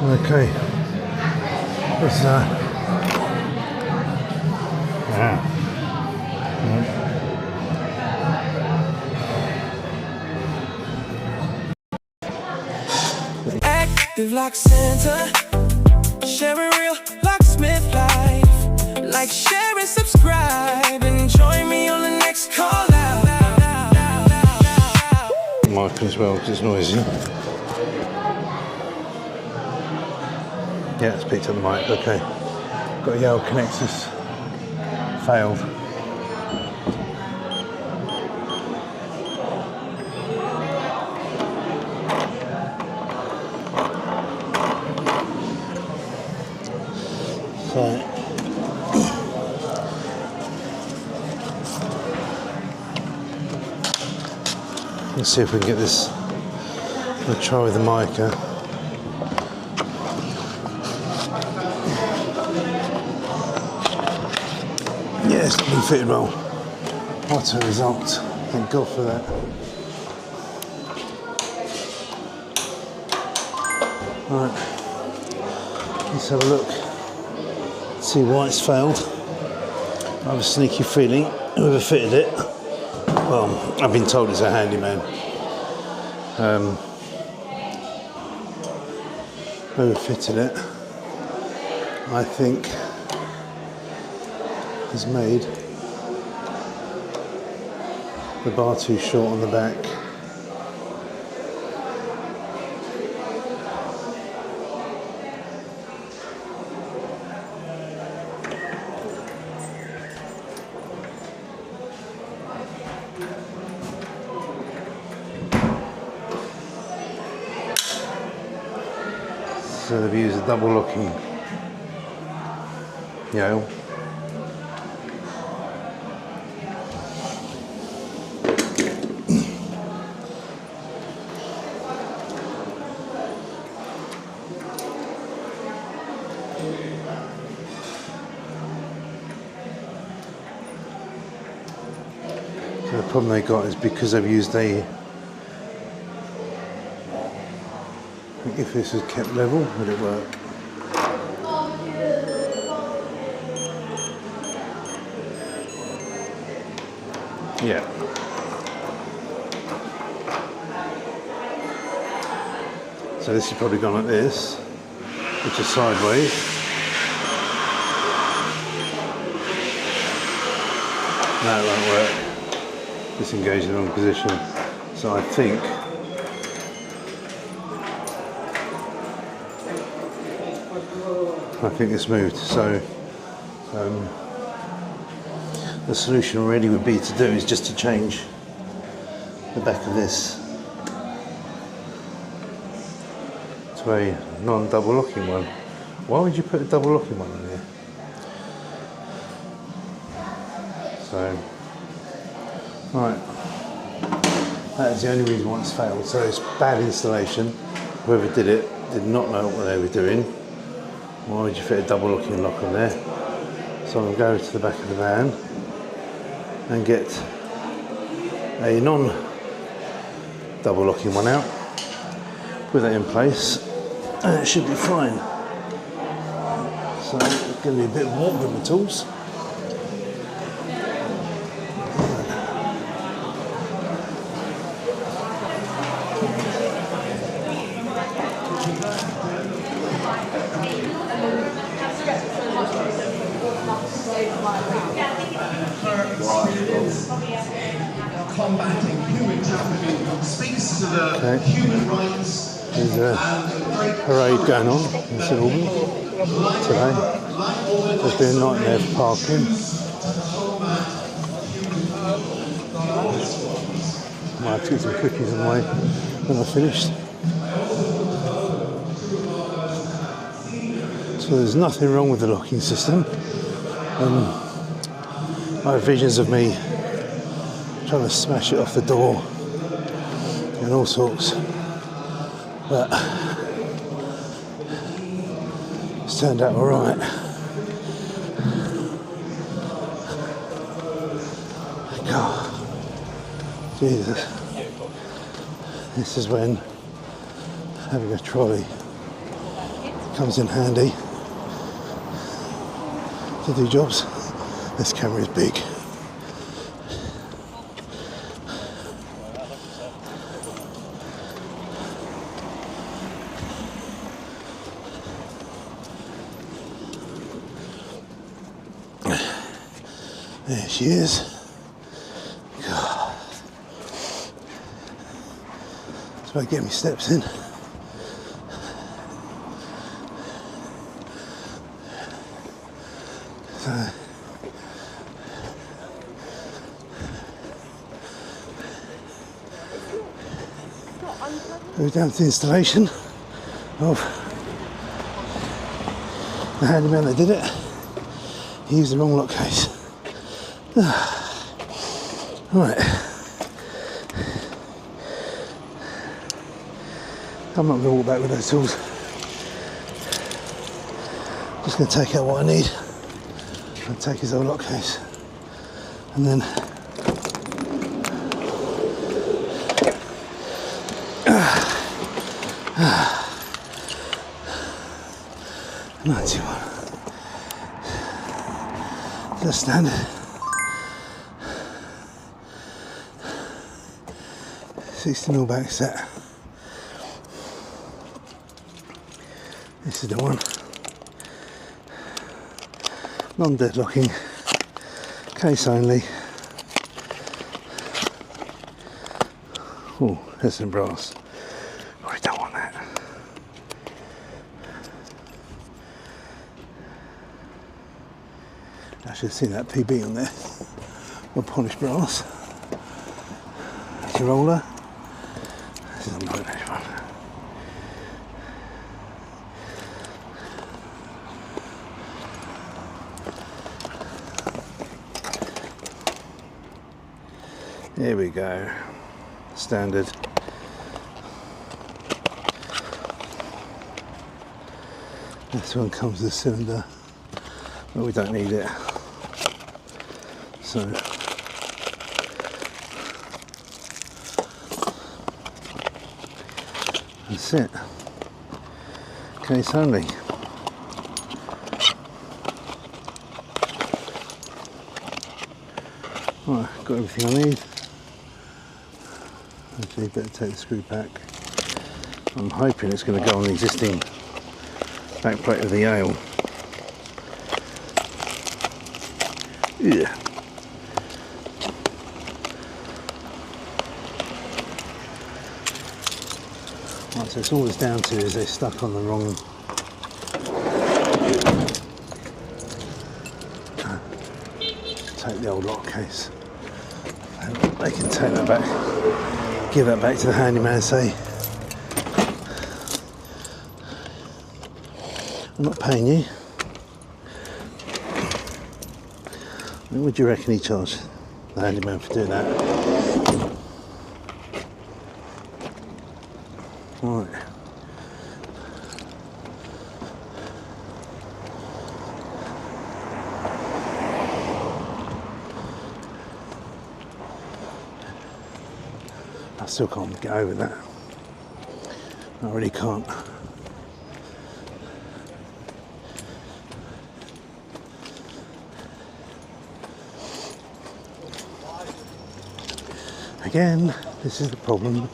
Okay. It's Active Lock Center, sharing real locksmith life. Like, share, and subscribe, and join me on the next call out. mic as well because it's noisy. Yeah, it's picked up the mic. Okay. Got Yale connectors. Failed. So let's see if we can get this. We'll try with the mic. Yeah, it's not been fitted well. What a result. Thank God for that. Right, let's have a look. See why it's failed. I have a sneaky feeling whoever fitted it, well, I've been told it's a handyman. Whoever fitted it, I think, has made the bar too short on the back. So they've used a double locking Yale. So the problem they got is because they've used a, if this was kept level, would it work? Yeah. So this has probably gone like this, which is sideways. No, it won't work. Disengage in the wrong position. So I think it's moved. So the solution really would be to do is just to change the back of this to a non-double locking one. Why would you put a double locking one in there? So, right, that is the only reason why it's failed. So it's bad installation. Whoever did it did not know what they were doing. Why would you fit a double locking lock on there? So I'm going to go to the back of the van and get a non-double locking one out, put that in place, and it should be fine. So it's going to be a bit warm with the tools. Combating human trafficking speaks to the human rights. There's a parade going on in St Albans today. There's been a nightmare for parking. I might have to get some cookies on the way when I've finished. So there's nothing wrong with the locking system. I have visions of me trying to smash it off the door and all sorts, but it's turned out all right. God, Jesus, this is when having a trolley Comes in handy to do jobs. This camera is big. There she is. God. So I get my steps in. So we're down to the installation of the handyman that did it. He used the wrong lock case. Right. I'm not going to walk back with those tools. Just going to take out what I need and take his old lock case. And then just standard 60mm back set. This is the one. Non-deadlocking, case only. Oh, there's some brass. Oh, I don't want that. I should have seen that PB on there. Well, polished brass. There's your roller. This is a nightmare one. Here we go. Standard. This one comes with a cylinder, but we don't need it. So that's it. Case only. Right, got everything I need. Actually, better take the screw back. I'm hoping it's going to go on the existing back plate of the Yale. Yeah. Right, so it's all it's down to is they're stuck on the wrong. Take the old lock case. And they can take that back, give that back to the handyman and say, I'm not paying you. What would you reckon he charged the handyman for doing that? Right. I still can't get over that. I really can't. Again, this is the problem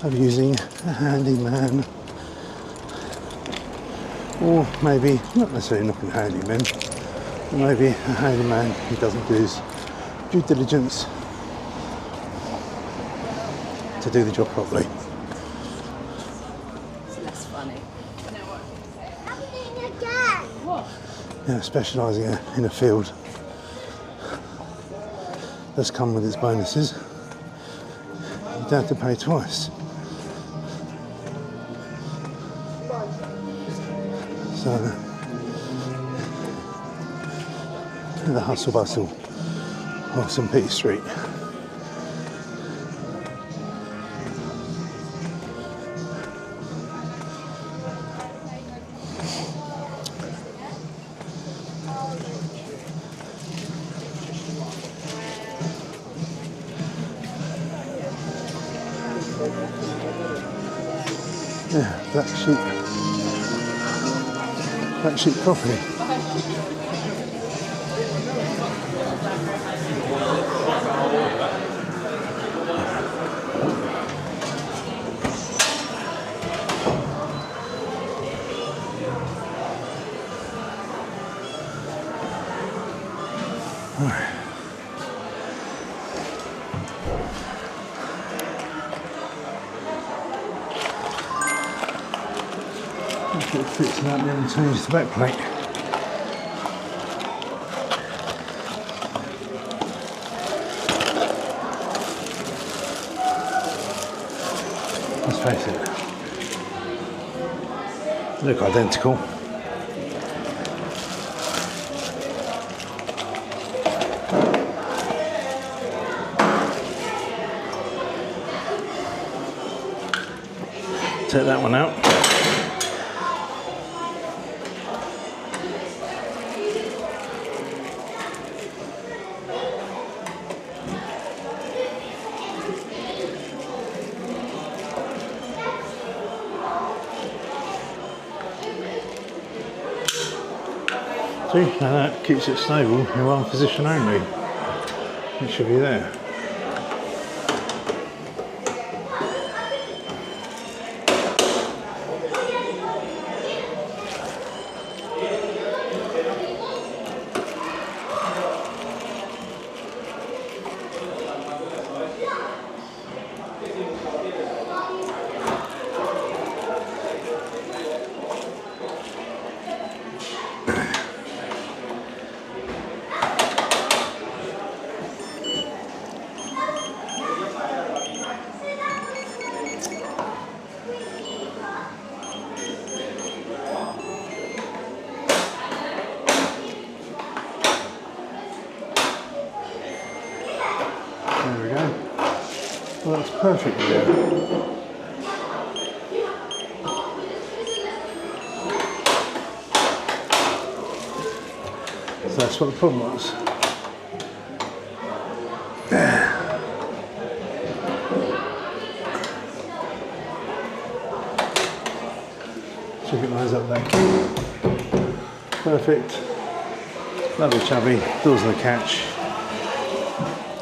of using a handyman, or maybe not necessarily not a handyman, but maybe a handyman who doesn't do his due diligence to do the job properly. That's funny. Yeah, specialising in a field does come with its bonuses. You don't have to pay twice. So, the hustle bustle of St Peter Street. Yeah, black sheep. Black sheep coffee. If it fits out, then change the back plate. Let's face it, they look identical. Take that one out. See, and that keeps it stable in one position only. It should be there. There we go. Well, that's perfect there. So that's what the problem was. Chicken lines up that key. Perfect. Lovely chubby. Doors on the catch.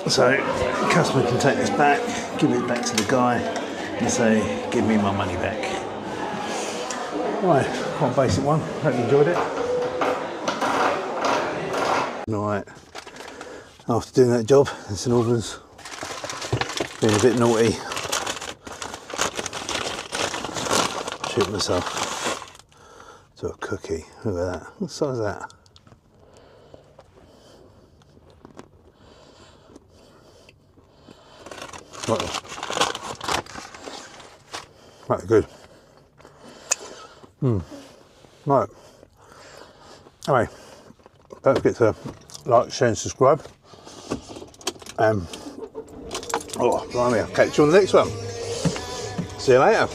So the customer can take this back, give it back to the guy and say, give me my money back. Right, quite a basic one. Hope you enjoyed it. Right, after doing that job in St Albans, being a bit naughty, treat myself to a cookie. Look at that. What size is that? Right, good. Right. Anyway, don't forget to like, share and subscribe. Oh, blimey, I'll catch you on the next one. See you later.